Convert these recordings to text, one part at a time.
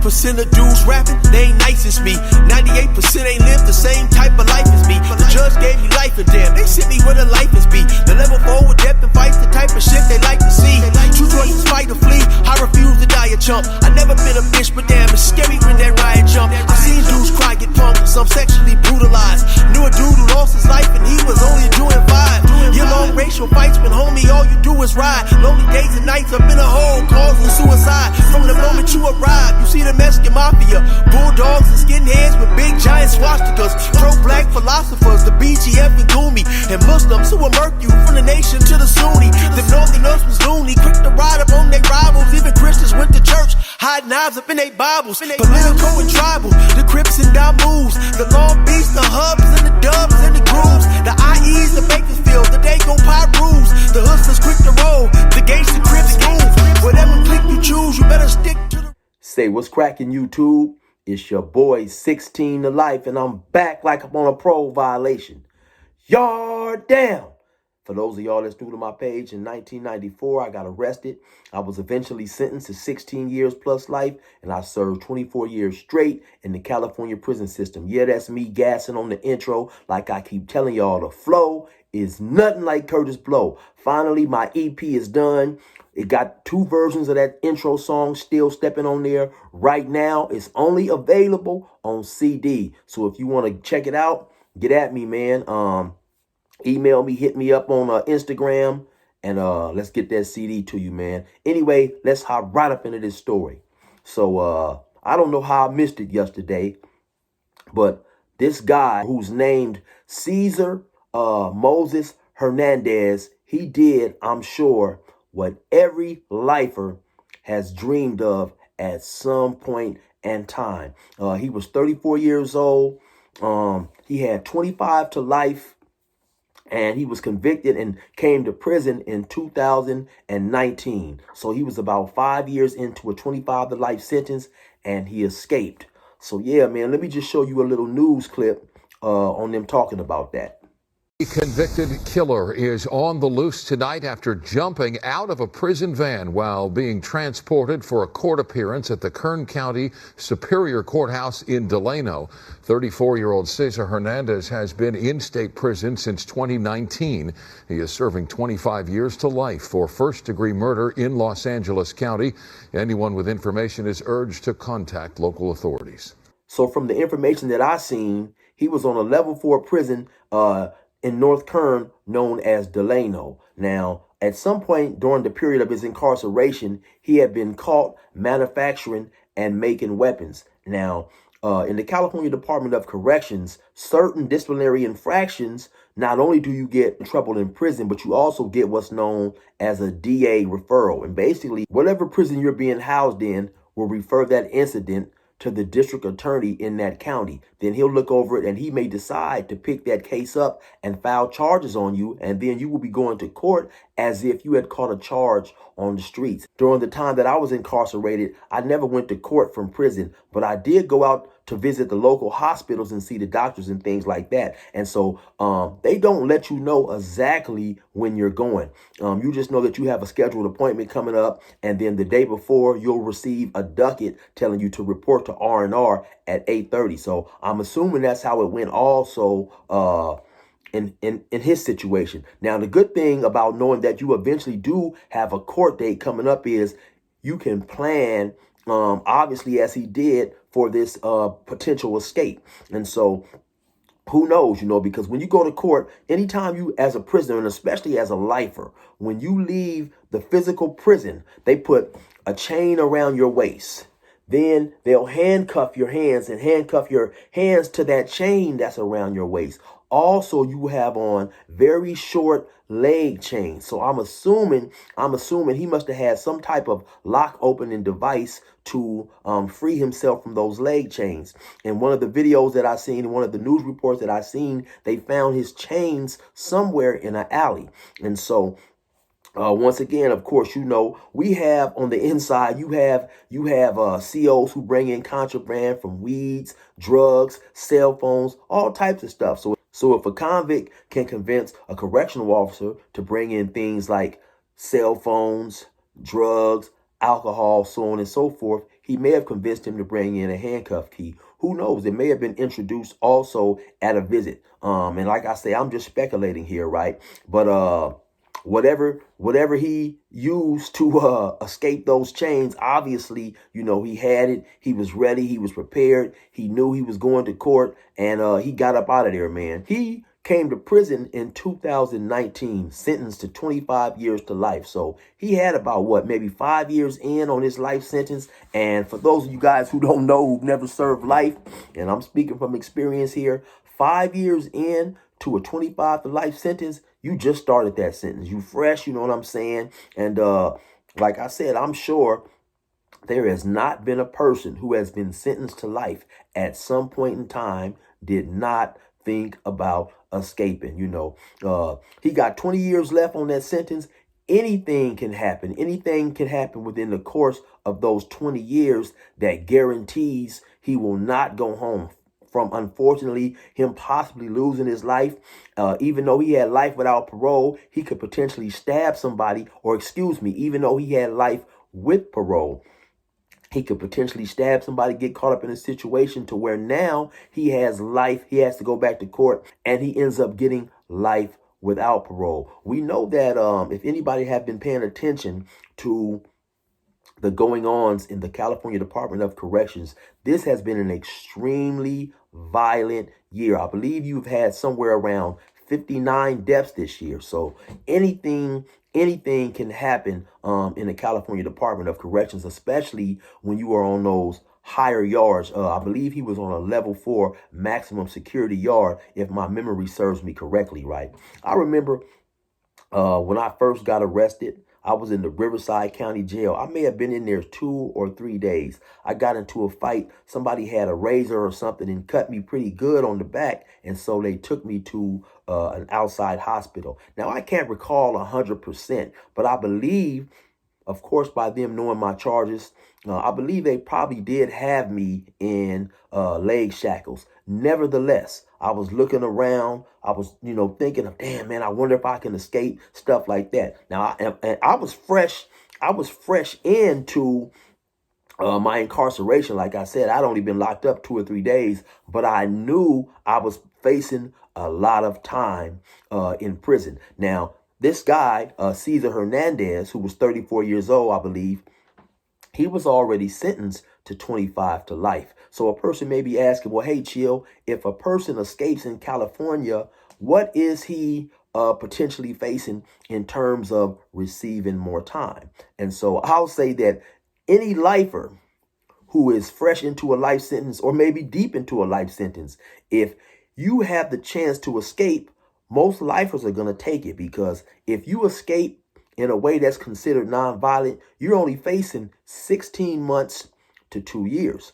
of dudes rapping, they ain't nice as me. 98% ain't lived the same type of life as me. The judge gave me life and damn, they sent me where the life is be. The level 4 with depth and fights, the type of shit they like to see. Two choices, fight or flee, I refuse to die a chump. I never been a bitch, but damn, it's scary when that riot jump. I seen dudes cry, get punked, some sexually brutalized. Knew a dude who lost his life and he was only doing 5. Year-long racial fights, but homie, all you do is ride. Lonely days and nights up in a hole, causing suicide. From the moment you arrive, you see the Mexican mafia, bulldogs and skinheads with big giant swastikas, pro-black philosophers, the BGF and Gumi, and Muslims who will murk you from the nation to the Sunni. The Northerners was loony, quick to ride up on their rivals. Even Christians went to church, hide knives up in their Bibles. Political and tribal, the Crips and Damoos, the Long Beach, the Hubs and the Dubs and the Grooves, the IEs, the Bakersfield, the Dago Pyrus, the Hustlers quick to roll, the Gangsta Crips move. Whatever click you choose, you better stick to the... Say what's cracking, YouTube? It's your boy 16 to life, and I'm back like I'm on a parole violation. Yard down. For those of y'all that's new to my page, in 1994, I got arrested. I was eventually sentenced to 16 years plus life, and I served 24 years straight in the California prison system. Yeah, that's me gassing on the intro. Like I keep telling y'all, the flow is nothing like Curtis Blow. Finally, my EP is done. It got 2 versions of that intro song still stepping on there. Right now, it's only available on CD. So if you want to check it out, get at me, man. Email me, hit me up on Instagram, and let's get that CD to you, man. Anyway, let's hop right up into this story. So I don't know how I missed it yesterday, but this guy who's named Cesar Moses Hernandez, he did, I'm sure, what every lifer has dreamed of at some point in time. He was 34 years old. He had 25 to life, and he was convicted and came to prison in 2019. So he was about 5 years into a 25 to life sentence, and he escaped. So yeah, man, let me just show you a little news clip on them talking about that. A convicted killer is on the loose tonight after jumping out of a prison van while being transported for a court appearance at the Kern County Superior Courthouse in Delano. 34-year-old Cesar Hernandez has been in state prison since 2019. He is serving 25 years to life for first-degree murder in Los Angeles County. Anyone with information is urged to contact local authorities. So from the information that I seen, he was on a level 4 prison in North Kern, known as Delano. Now, at some point during the period of his incarceration, he had been caught manufacturing and making weapons. Now, in the California Department of Corrections, certain disciplinary infractions, not only do you get in trouble in prison, but you also get what's known as a DA referral. And basically, whatever prison you're being housed in will refer that incident to the district attorney in that county. Then he'll look over it and he may decide to pick that case up and file charges on you. And then you will be going to court as if you had caught a charge on the streets. During the time that I was incarcerated, I never went to court from prison, but I did go out to visit the local hospitals and see the doctors and things like that. And so they don't let you know exactly when you're going. You just know that you have a scheduled appointment coming up, and then the day before you'll receive a docket telling you to report to R&R at 8:30. So I'm assuming that's how it went also in his situation. Now, the good thing about knowing that you eventually do have a court date coming up is you can plan, obviously, as he did, for this potential escape. And so who knows, because when you go to court, anytime you as a prisoner, and especially as a lifer, when you leave the physical prison, they put a chain around your waist. Then they'll handcuff your hands and handcuff your hands to that chain that's around your waist. Also, you have on very short leg chains. So I'm assuming he must have had some type of lock opening device to free himself from those leg chains. In one of the videos that I seen, in one of the news reports that I seen, they found his chains somewhere in an alley. And so once again, of course, we have on the inside, you have COs who bring in contraband from weeds, drugs, cell phones, all types of stuff. So if a convict can convince a correctional officer to bring in things like cell phones, drugs, alcohol, so on and so forth, he may have convinced him to bring in a handcuff key. Who knows? It may have been introduced also at a visit. And like I say, I'm just speculating here, right? But whatever he used to escape those chains, obviously, he had it. He was ready. He was prepared. He knew he was going to court, and he got up out of there, man. He came to prison in 2019, sentenced to 25 years to life. So he had about maybe 5 years in on his life sentence. And for those of you guys who don't know, who've never served life, and I'm speaking from experience here, 5 years in to a 25 to life sentence, you just started that sentence. You fresh, you know what I'm saying? And like I said, I'm sure there has not been a person who has been sentenced to life at some point in time did not think about escaping. He got 20 years left on that sentence. Anything can happen. Anything can happen within the course of those 20 years that guarantees he will not go home from, unfortunately, him possibly losing his life. Even though he had life without parole, he could potentially stab somebody, or even though he had life with parole, he could potentially stab somebody, get caught up in a situation to where now he has life. He has to go back to court, and he ends up getting life without parole. We know that if anybody have been paying attention to the going-ons in the California Department of Corrections, this has been an extremely violent year. I believe you've had somewhere around 59 deaths this year. So anything can happen in the California Department of Corrections, especially when you are on those higher yards. I believe he was on a level 4 maximum security yard, if my memory serves me correctly, right? I remember when I first got arrested, I was in the Riverside County Jail. I may have been in there 2 or 3 days. I got into a fight. Somebody had a razor or something and cut me pretty good on the back. And so they took me to an outside hospital. Now, I can't recall 100%, but I believe, of course, by them knowing my charges, I believe they probably did have me in leg shackles. Nevertheless, I was looking around. I was, thinking of, damn, man, I wonder if I can escape, stuff like that. Now, I was fresh. I was fresh into my incarceration. Like I said, I'd only been locked up 2 or 3 days, but I knew I was facing a lot of time in prison. Now, this guy, Cesar Hernandez, who was 34 years old, I believe, he was already sentenced to 25 to life. So a person may be asking, well, hey, Chill, if a person escapes in California, what is he potentially facing in terms of receiving more time? And so I'll say that any lifer who is fresh into a life sentence, or maybe deep into a life sentence, if you have the chance to escape, most lifers are going to take it, because if you escape in a way that's considered nonviolent, you're only facing 16 months to 2 years.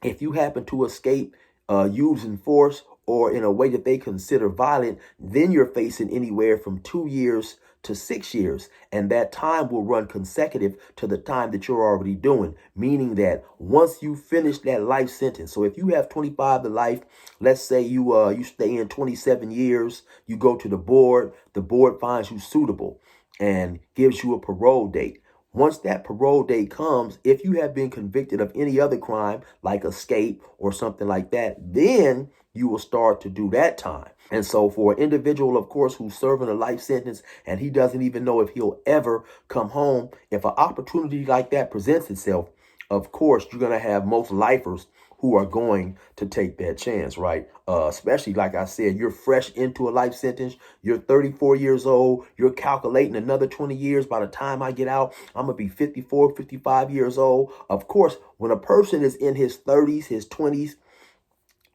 If you happen to escape using force or in a way that they consider violent, then you're facing anywhere from 2 years to 6 years. And that time will run consecutive to the time that you're already doing, meaning that once you finish that life sentence, so if you have 25 to life, let's say you stay in 27 years, you go to the board finds you suitable and gives you a parole date. Once that parole date comes, if you have been convicted of any other crime like escape or something like that, then you will start to do that time. And so for an individual, of course, who's serving a life sentence and he doesn't even know if he'll ever come home, if an opportunity like that presents itself, of course, you're going to have most lifers who are going to take that chance, right? Especially, like I said, you're fresh into a life sentence. You're 34 years old. You're calculating another 20 years. By the time I get out, I'm going to be 54, 55 years old. Of course, when a person is in his 30s, his 20s,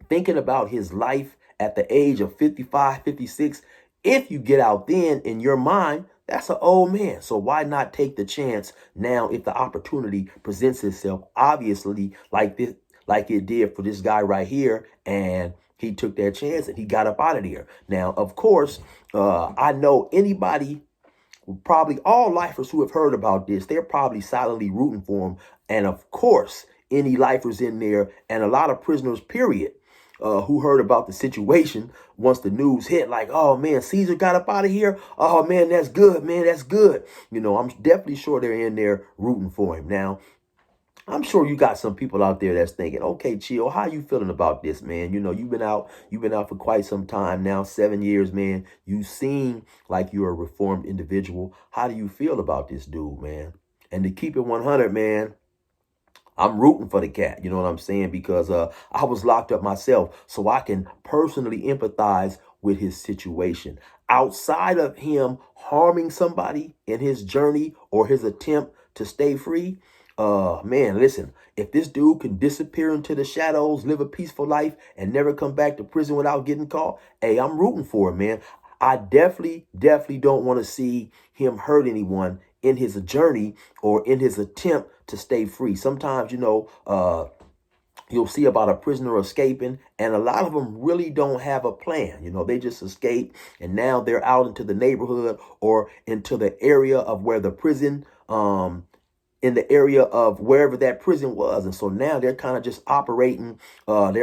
thinking about his life at the age of 55, 56, if you get out then, in your mind, that's an old man. So why not take the chance now if the opportunity presents itself? Obviously, like it did for this guy right here, and he took that chance and he got up out of there. Now, of course, I know anybody, probably all lifers who have heard about this, they're probably silently rooting for him. And of course, any lifers in there and a lot of prisoners, period, who heard about the situation once the news hit, like, oh man, Caesar got up out of here. Oh man, that's good, man, that's good. I'm definitely sure they're in there rooting for him. Now, I'm sure you got some people out there that's thinking, okay, Chill, how you feeling about this, man? You've been out for quite some time now, 7 years, man. You seem like you're a reformed individual. How do you feel about this dude, man? And to keep it 100, man, I'm rooting for the cat, you know what I'm saying? Because I was locked up myself, so I can personally empathize with his situation. Outside of him harming somebody in his journey or his attempt to stay free, man, listen, if this dude can disappear into the shadows, live a peaceful life, and never come back to prison without getting caught, hey, I'm rooting for him, man. I definitely don't want to see him hurt anyone in his journey or in his attempt to stay free. Sometimes, you'll see about a prisoner escaping, and a lot of them really don't have a plan. They just escape, and now they're out into the neighborhood or into the area of where the prison, in the area of wherever that prison was. And so now they're kind of just operating, on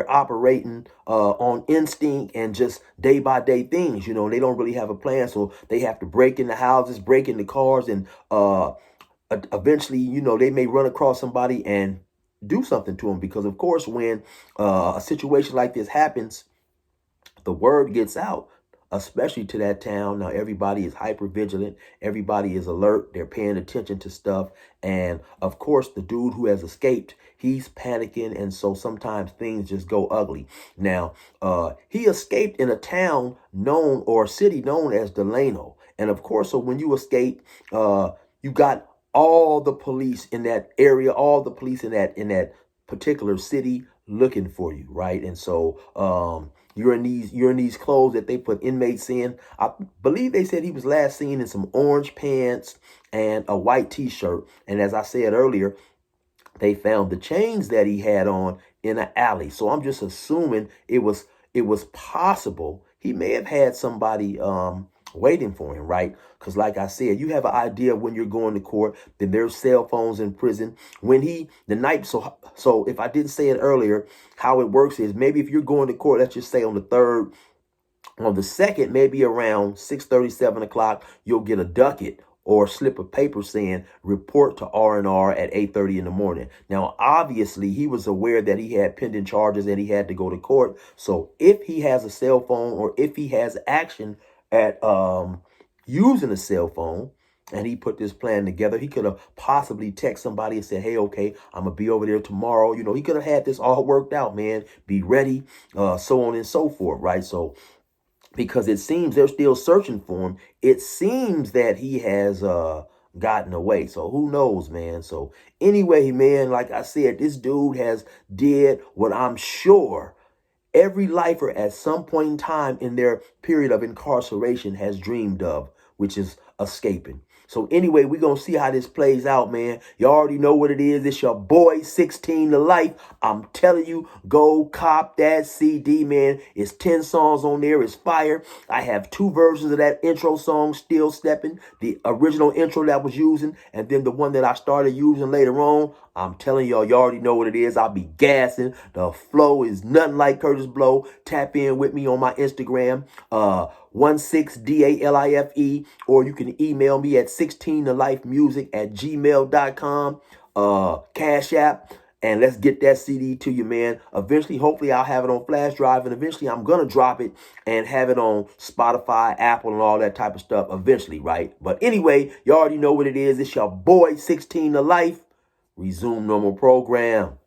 instinct and just day by day things. They don't really have a plan. So they have to break into houses, break into cars, and eventually, they may run across somebody and do something to them. Because of course, when a situation like this happens, the word gets out, especially to that town. Now, everybody is hyper vigilant. Everybody is alert. They're paying attention to stuff. And of course, the dude who has escaped, he's panicking. And so sometimes things just go ugly. Now, he escaped in a town known or city known as Delano. And of course, so when you escape, you got all the police in that area, all the police in that particular city looking for you, right? And so you're in these clothes that they put inmates in. I believe they said he was last seen in some orange pants and a white t-shirt. And as I said earlier, they found the chains that he had on in an alley. So I'm just assuming it was possible he may have had somebody waiting for him, right? Because like I said, you have an idea when you're going to court. Then there's cell phones in prison. So if I didn't say it earlier, how it works is maybe if you're going to court, let's just say on the 3rd, on the 2nd, maybe around 6:30, 7 o'clock, you'll get a docket or slip of paper saying report to R&R at 8:30 in the morning. Now, obviously, he was aware that he had pending charges and he had to go to court. So if he has a cell phone or if he has action at using a cell phone, and he put this plan together, he could have possibly text somebody and said, hey, okay, I'm going to be over there tomorrow. He could have had this all worked out, man. Be ready, so on and so forth, right? So because it seems they're still searching for him, it seems that he has gotten away. So who knows, man? So anyway, man, like I said, this dude has did what I'm sure every lifer at some point in time in their period of incarceration has dreamed of, which is escaping. So anyway, we're going to see how this plays out, man. You already know what it is. It's your boy, 16 to Life. I'm telling you, go cop that CD, man. It's 10 songs on there. It's fire. I have 2 versions of that intro song, Still Stepping, the original intro that I was using, and then the one that I started using later on. I'm telling y'all, you already know what it is. I'll be gassing. The flow is nothing like Curtis Blow. Tap in with me on my Instagram, 16DALIFE, or you can email me at 16tolifemusic@gmail.com, Cash App, and let's get that CD to you, man. Eventually, hopefully, I'll have it on flash drive, and eventually, I'm going to drop it and have it on Spotify, Apple, and all that type of stuff eventually, right? But anyway, you already know what it is. It's your boy, 16 to Life. Resume normal program.